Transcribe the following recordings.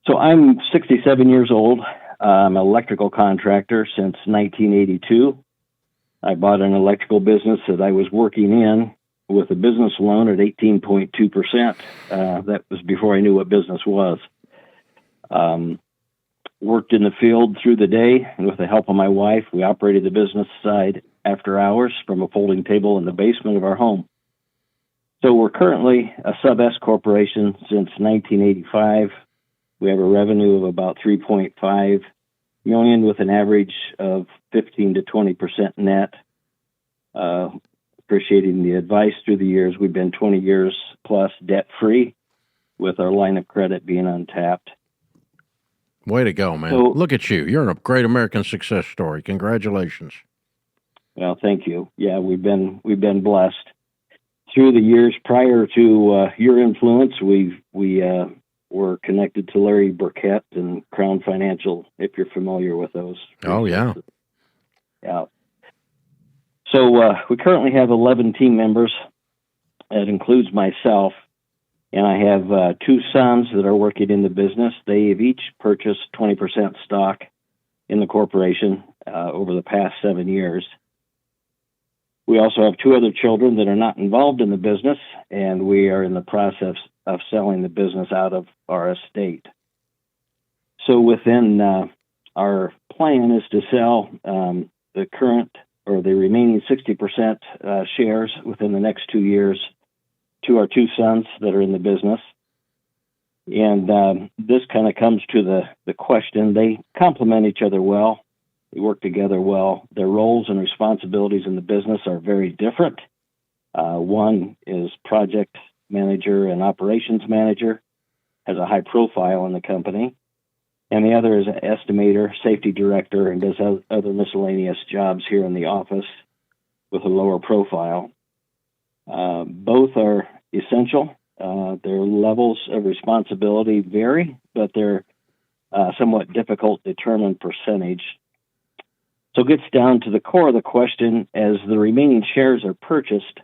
So I'm 67 years old. I'm an electrical contractor since 1982. I bought an electrical business that I was working in with a business loan at 18.2%. That was before I knew what business was. Worked in the field through the day, and with the help of my wife, we operated the business side after hours from a folding table in the basement of our home. So we're currently a sub-S corporation since 1985. We have a revenue of about $3.5 million with an average of 15 to 20% net. Appreciating the advice through the years, we've been 20 years plus debt-free with our line of credit being untapped. Way to go, man. So, look at you. You're a great American success story. Congratulations. Well, thank you. Yeah, we've been blessed. Through the years prior to your influence, we were connected to Larry Burkett and Crown Financial, if you're familiar with those. Oh, yeah. Yeah. So we currently have 11 team members. That includes myself. And I have two sons that are working in the business. They have each purchased 20% stock in the corporation over the past 7 years. We also have two other children that are not involved in the business, and we are in the process of selling the business out of our estate. So within our plan is to sell the current or the remaining 60% shares within the next 2 years to our two sons that are in the business. And this kind of comes to the question. They complement each other well. They work together well. Their roles and responsibilities in the business are very different. One is project manager and operations manager, has a high profile in the company. And the other is an estimator, safety director, and does other miscellaneous jobs here in the office with a lower profile. Both are essential. Their levels of responsibility vary, but they're somewhat difficult to determine percentage. So it gets down to the core of the question: as the remaining shares are purchased,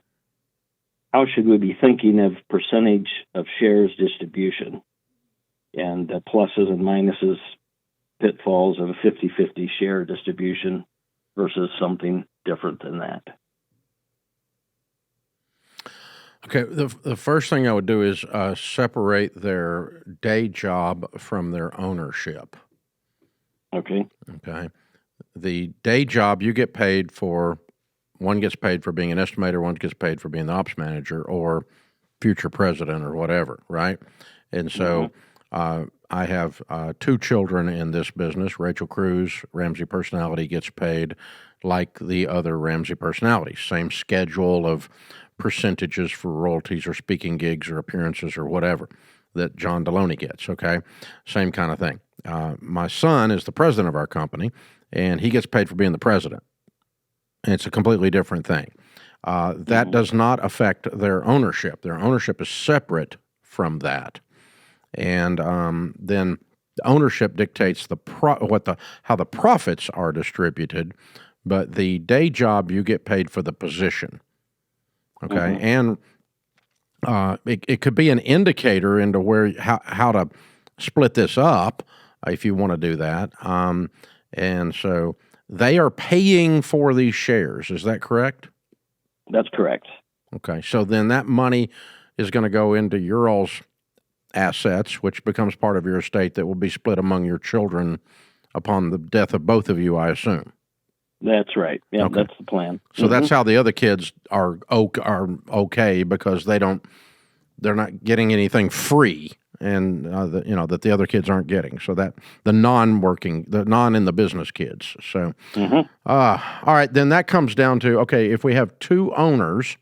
how should we be thinking of percentage of shares distribution and the pluses and minuses, pitfalls of a 50-50 share distribution versus something different than that? Okay, the first thing I would do is separate their day job from their ownership. Okay. Okay. The day job you get paid for, one gets paid for being an estimator, one gets paid for being the ops manager or future president or whatever, right? And so I have two children in this business. Rachel Cruz, Ramsey personality, gets paid like the other Ramsey personalities. Same schedule of percentages for royalties or speaking gigs or appearances or whatever that John Deloney gets, okay? Same kind of thing. My son is the president of our company, and he gets paid for being the president. And it's a completely different thing. That does not affect their ownership. Their ownership is separate from that. And then the ownership dictates how the profits are distributed, but the day job you get paid for the position. Okay, and it could be an indicator into how to split this up if you want to do that. And so they are paying for these shares. Is that correct? That's correct. Okay, so then that money is going to go into your all's assets, which becomes part of your estate that will be split among your children upon the death of both of you, I assume. That's right. Yeah, okay. That's the plan. So that's how the other kids are okay, because they're not getting anything free, and that the other kids aren't getting. So that the non in the business kids. So all right, then that comes down to, okay, if we have two owners,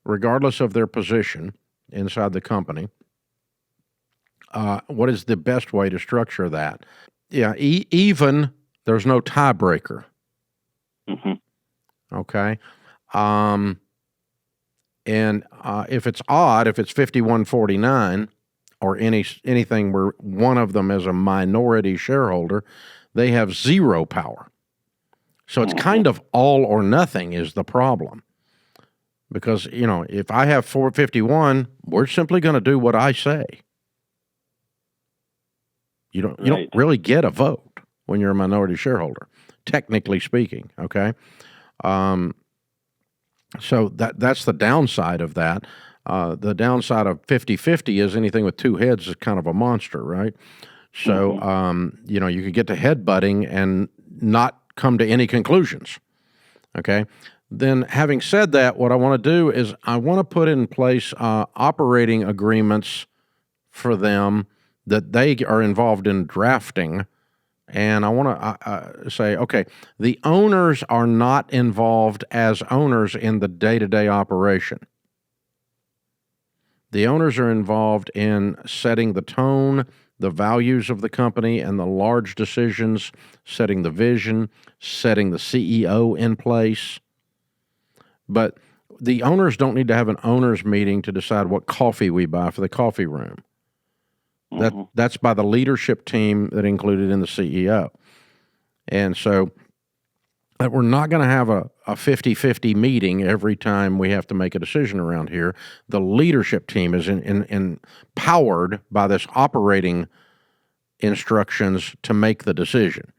regardless of their position inside the company, what is the best way to structure that? Yeah, even there's no tiebreaker. Okay. And if it's odd, if it's 51-49 or anything where one of them is a minority shareholder, they have zero power. So it's kind of all or nothing is the problem. Because, if I have 451, we're simply going to do what I say. You don't Right. really get a vote when you're a minority shareholder, technically speaking. Okay, so that's the downside of that. The downside of 50-50 is anything with two heads is kind of a monster, right? So you could get to headbutting and not come to any conclusions. Okay. Then, having said that, what I want to do is I want to put in place operating agreements for them that they are involved in drafting. And I want to say, okay, the owners are not involved as owners in the day-to-day operation. The owners are involved in setting the tone, the values of the company, and the large decisions, setting the vision, setting the CEO in place. But the owners don't need to have an owners meeting to decide what coffee we buy for the coffee room. That's by the leadership team that included in the CEO. And so we're not going to have a 50-50 meeting every time we have to make a decision around here. The leadership team is empowered by this operating instructions to make the decision.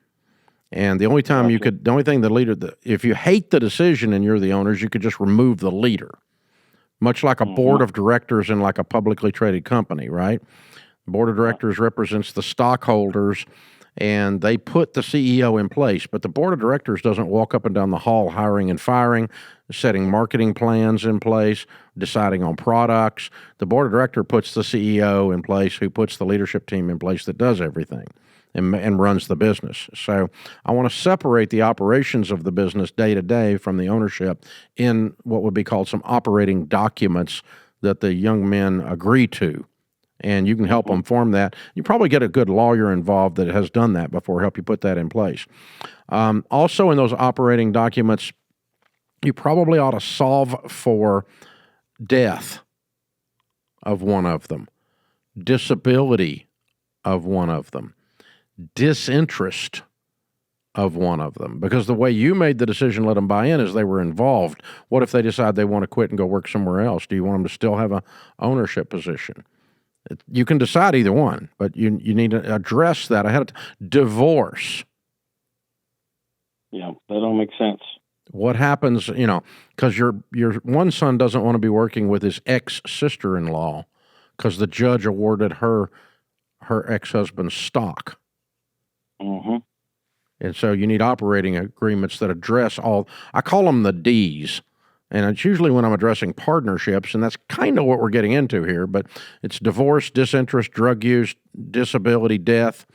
And the only time if you hate the decision and you're the owners, you could just remove the leader. Much like a board of directors in like a publicly traded company, right? The board of directors represents the stockholders, and they put the CEO in place. But the board of directors doesn't walk up and down the hall hiring and firing, setting marketing plans in place, deciding on products. The board of directors puts the CEO in place, who puts the leadership team in place that does everything and runs the business. So I want to separate the operations of the business day to day from the ownership in what would be called some operating documents that the young men agree to. And you can help them form that. You probably get a good lawyer involved that has done that before, help you put that in place. Also in those operating documents, you probably ought to solve for death of one of them, disability of one of them, disinterest of one of them. Because the way you made the decision to let them buy in is they were involved. What if they decide they want to quit and go work somewhere else? Do you want them to still have a ownership position? You can decide either one, but you need to address that ahead of time. Divorce. Yeah, that don't make sense. What happens, because your one son doesn't want to be working with his ex-sister-in-law because the judge awarded her ex-husband's stock. And so you need operating agreements that address I call them the Ds. And it's usually when I'm addressing partnerships, and that's kind of what we're getting into here, but it's divorce, disinterest, drug use, disability, death.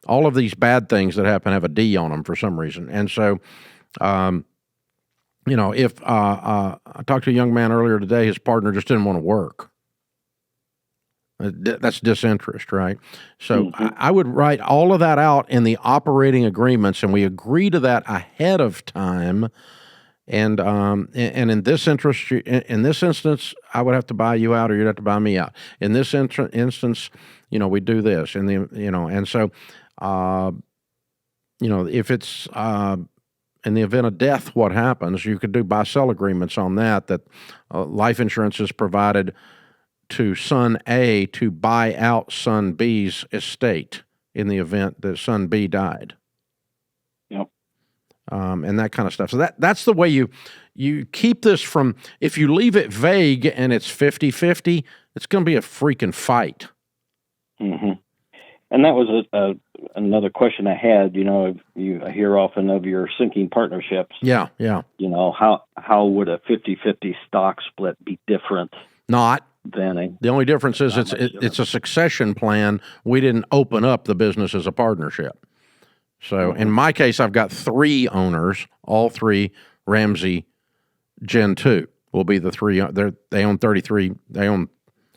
All of these bad things that happen have a D on them for some reason. And so, if I talked to a young man earlier today, his partner just didn't want to work. That's disinterest, right? So I would write all of that out in the operating agreements, and we agree to that ahead of time. And in this instance, I would have to buy you out, or you'd have to buy me out. In this instance, we do this, and and so, if it's in the event of death, what happens? You could do buy-sell agreements on that. That life insurance is provided to son A to buy out son B's estate in the event that son B died. And that kind of stuff. So that's the way you keep this from, if you leave it vague and it's 50-50, it's going to be a freaking fight. And that was another question I had. I hear often of your sinking partnerships. Yeah. How would a 50-50 stock split be different? Not. The only difference is it's a succession plan. We didn't open up the business as a partnership. So in my case, I've got 3 owners, all 3 Ramsey Gen 2 will be the 3. They own 33. I own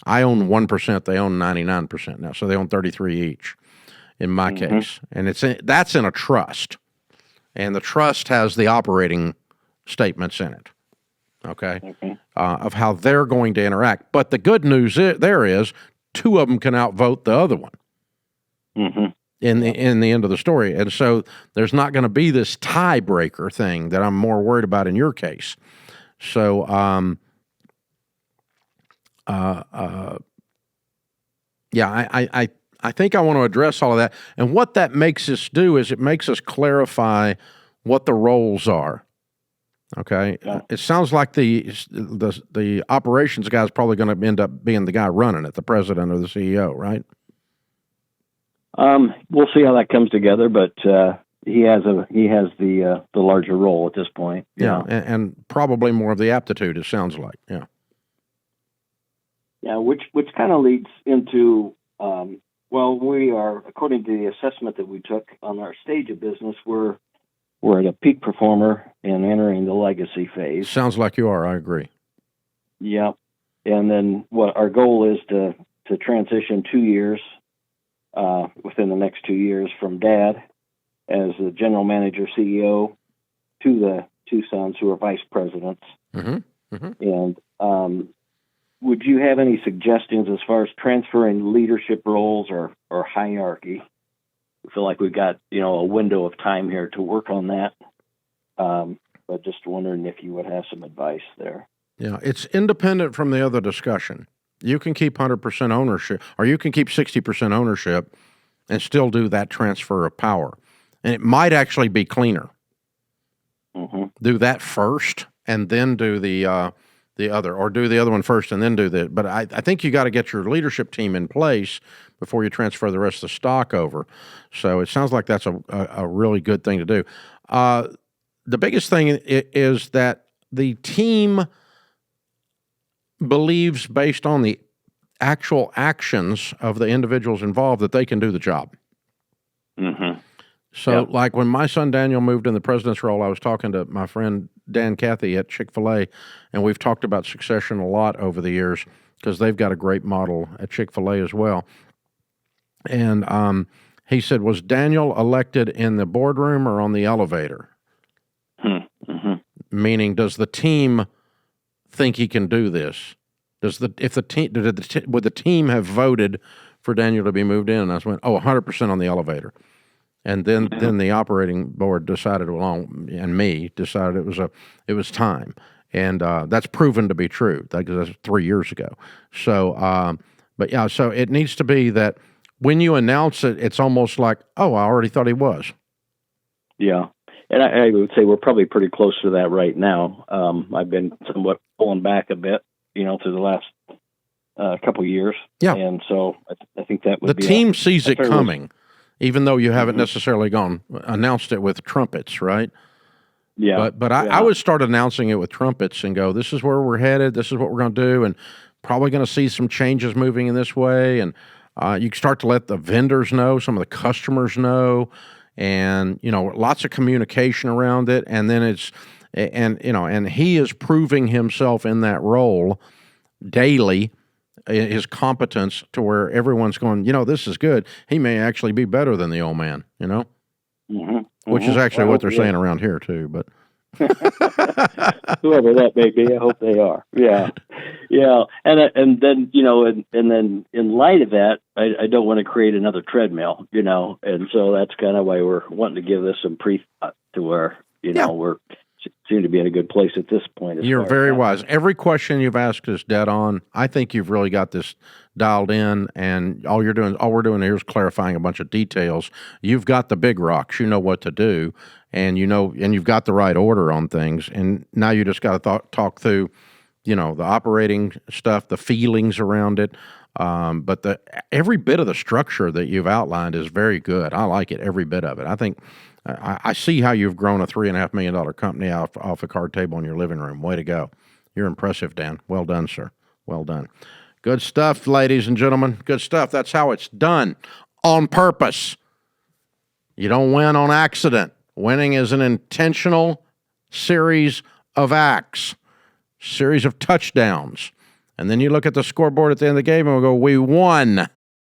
1%. They own 99% now. So they own 33 each in my case. And that's in a trust. And the trust has the operating statements in it. Okay. Of how they're going to interact. But the good news there is 2 of them can outvote the other one. In the end of the story. And so there's not going to be this tiebreaker thing that I'm more worried about in your case. So, I think I want to address all of that. And what that makes us do is it makes us clarify what the roles are. Okay. Yeah. It sounds like the operations guy is probably going to end up being the guy running it, the president or the CEO, right? We'll see how that comes together, but he has the larger role at this point. Yeah, and probably more of the aptitude. It sounds like. Yeah. Yeah, which kind of leads into we are, according to the assessment that we took on our stage of business, we're at a peak performer and entering the legacy phase. Sounds like you are. I agree. Yeah, and then what our goal is to transition 2 years within the next 2 years from Dad as the general manager CEO to the two sons who are vice presidents. Mm-hmm. Mm-hmm. And would you have any suggestions as far as transferring leadership roles or hierarchy? We feel like we've got, a window of time here to work on that. But just wondering if you would have some advice there. Yeah, it's independent from the other discussion. You can keep 100% ownership, or you can keep 60% ownership and still do that transfer of power. And it might actually be cleaner. Mm-hmm. Do that first and then do the other, or do the other one first and then do the. But I think you got to get your leadership team in place before you transfer the rest of the stock over. So it sounds like that's a really good thing to do. The biggest thing is that the team believes, based on the actual actions of the individuals involved, that they can do the job. Mm-hmm. So, like when my son Daniel moved in the president's role, I was talking to my friend Dan Cathy at Chick-fil-A, and we've talked about succession a lot over the years because they've got a great model at Chick-fil-A as well. And he said, was Daniel elected in the boardroom or on the elevator? Mm-hmm. Meaning, does the team think he can do this? Would the team have voted for Daniel to be moved in? And I went, 100% on the elevator. And then the operating board decided it was time. And that's proven to be true. That's 3 years ago. So, so it needs to be that when you announce it, it's almost like, I already thought he was. Yeah. And I would say we're probably pretty close to that right now. I've been somewhat pulling back a bit, through the last couple of years. Yeah. And so I think that would be the team sees it coming, even though you haven't necessarily announced it with trumpets, right? Yeah. But I would start announcing it with trumpets and go, this is where we're headed. This is what we're going to do. And probably going to see some changes moving in this way. And you start to let the vendors know, some of the customers know, and, lots of communication around it. And then and he is proving himself in that role daily, his competence, to where everyone's going, this is good. He may actually be better than the old man, which is actually what they're saying around here too, but whoever that may be, I hope they are. Yeah. Yeah. And then, and then in light of that, I don't want to create another treadmill, and so that's kind of why we're wanting to give this some pre-thought to where, we're seem to be in a good place at this point. You're very wise. Every question you've asked is dead on. I think you've really got this dialed in, and all we're doing here is clarifying a bunch of details. You've got the big rocks. You know what to do, and and you've got the right order on things. And now you just got to talk through, the operating stuff, the feelings around it. But every bit of the structure that you've outlined is very good. I like it, every bit of it. I think I see how you've grown a $3.5 million company off a card table in your living room. Way to go. You're impressive, Dan. Well done, sir. Well done. Good stuff, ladies and gentlemen. Good stuff. That's how it's done, on purpose. You don't win on accident. Winning is an intentional series of acts, series of touchdowns. And then you look at the scoreboard at the end of the game and we go, we won.